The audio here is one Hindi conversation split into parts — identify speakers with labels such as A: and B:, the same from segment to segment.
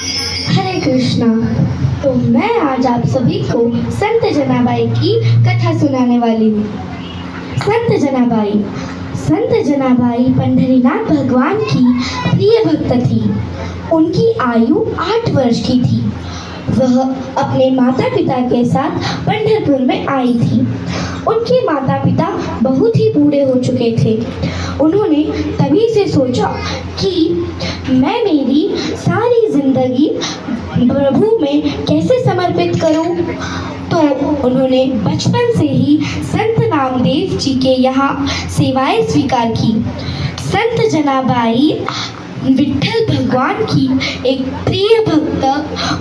A: हरे कृष्णा। तो मैं आज आप सभी को संत जनाबाई की कथा सुनाने वाली हूँ। संत जनाबाई पंढरीनाथ भगवान की प्रिय भक्त थी। उनकी आयु 8 वर्ष की थी। वह अपने माता पिता के साथ पंढरपुर में आई थी। उनके माता पिता बहुत ही बूढ़े हो चुके थे। उन्होंने तभी से सोचा कि मैं मेरी सारी जिंदगी प्रभु में कैसे समर्पित करूं। तो उन्होंने बचपन से ही संत नामदेव जी के यहाँ सेवाएं स्वीकार की। संत जनाबाई विट्ठल भगवान की एक प्रिय भक्त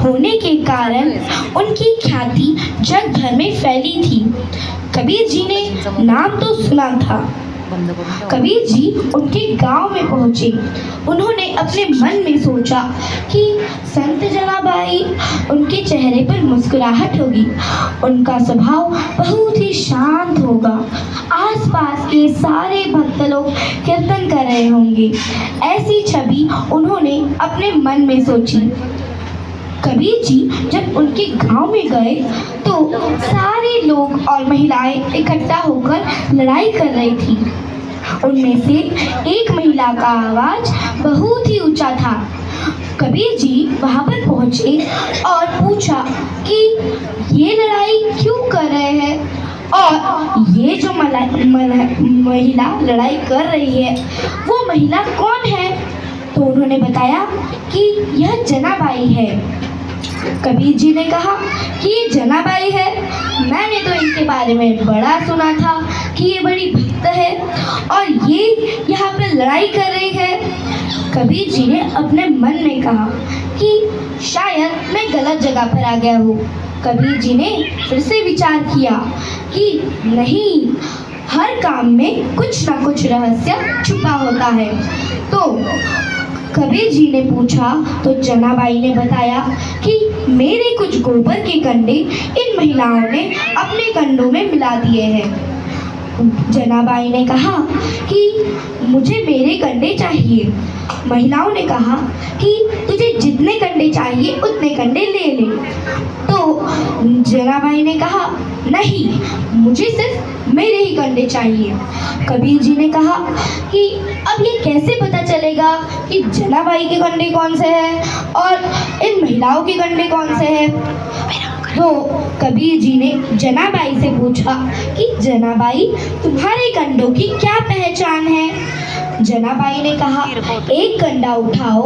A: होने के कारण उनकी ख्याति जग भर में फैली थी। कबीर जी ने नाम तो सुना था। कबीर जी उनके गांव में पहुंचे। उन्होंने अपने मन में सोचा कि संत जनाबाई, उनके चेहरे पर मुस्कुराहट होगी, उनका स्वभाव बहुत ही शांत होगा, आसपास के सारे भक्त लोग कीर्तन कर रहे होंगे। ऐसी छवि उन्होंने अपने मन में सोची। कबीर जी जब उनके गांव में गए तो सारे लोग और महिलाएं इकट्ठा होकर लड़ाई कर रही थी। उनमें से एक महिला का आवाज बहुत ही ऊंचा था। कबीर जी वहां पर पहुंचे और पूछा कि ये लड़ाई क्यों कर रहे हैं और ये जो महिला लड़ाई कर रही है वो महिला कौन है। तो उन्होंने बताया कि यह जनाबाई है। कबीर जी ने कहा कि ये जनाबाई है, मैंने तो इनके बारे में बड़ा सुना था कि ये बड़ी भक्त है और ये यहाँ पे लड़ाई कर रही है। कबीर जी ने अपने मन में कहा कि शायद मैं गलत जगह पर आ गया हूँ। कबीर जी ने फिर से विचार किया कि नहीं, हर काम में कुछ ना कुछ रहस्य छुपा होता है। तो कबीर जी ने पूछा तो जनाबाई ने बताया कि मेरे कुछ गोबर के कंडे इन महिलाओं ने अपने कंडों में मिला दिए हैं। जनाबाई ने कहा कि मुझे मेरे कंडे चाहिए। महिलाओं ने कहा कि तुझे जितने कंडे चाहिए उतने कंडे ले ले। तो जनाबाई ने कहा नहीं, मुझे सिर्फ मेरे ही कंडे चाहिए। कबीर जी ने कहा कि अब ये कैसे पता चलेगा कि जनाबाई के कंडे कौन से हैं और इन महिलाओं के कंडे कौन से हैं। तो कबीर जी ने जनाबाई से पूछा कि जनाबाई, तुम्हारे कंडों की क्या पहचान है। जनाबाई ने कहा एक कंडा उठाओ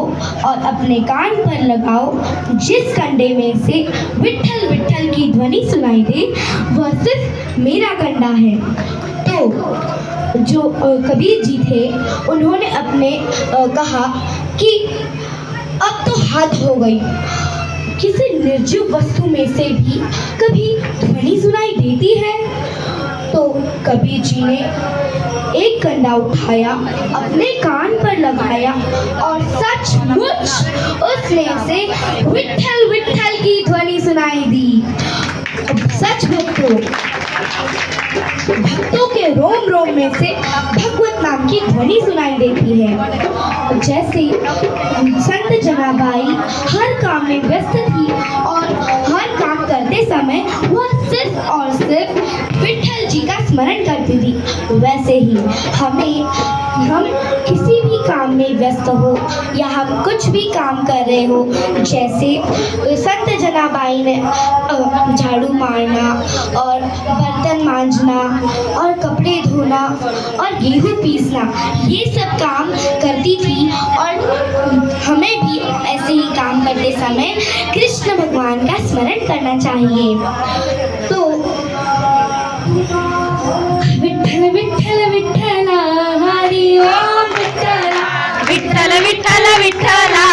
A: और अपने कान पर लगाओ, जिस कंडे में से विट्ठल विट्ठल की ध्वनि सुनाई दे वह सिर्फ मेरा कंडा है। तो जो कबीर जी थे उन्होंने अपने कहा कि अब तो हद हो गई, किसी निर्जीव वस्तु में से भी कभी ध्वनि सुनाई देती है। तो कबीर जी ने एक कंडा उठाया, अपने कान पर लगाया और सचमुच उसमें से विट्ठल विट्ठल की ध्वनि सुनाई दी। सच भक्तों के रोम रोम में से भगवत नाम की ध्वनि सुनाई देती है। जैसे संत जनाबाई हर काम में व्यस्त थी और हर काम करते समय वह सिर्फ और सिर्फ विट्ठल जी का स्मरण करती थी, वैसे ही हम किसी भी काम में व्यस्त हो या हम कुछ भी काम कर रहे हो, जैसे संत जनाबाई ने झाड़ू मारना और बर्तन मांजना और कपड़े धोना और गेहूं पीसना, ये सब काम करती थी। और हमें भी ऐसे ही काम करते समय कृष्ण भगवान का स्मरण करना चाहिए। तो विठ्ठल विठ्ठल विठ्ठला हरि ओम विठ्ठला,
B: विठ्ठल विठ्ठल विठ्ठला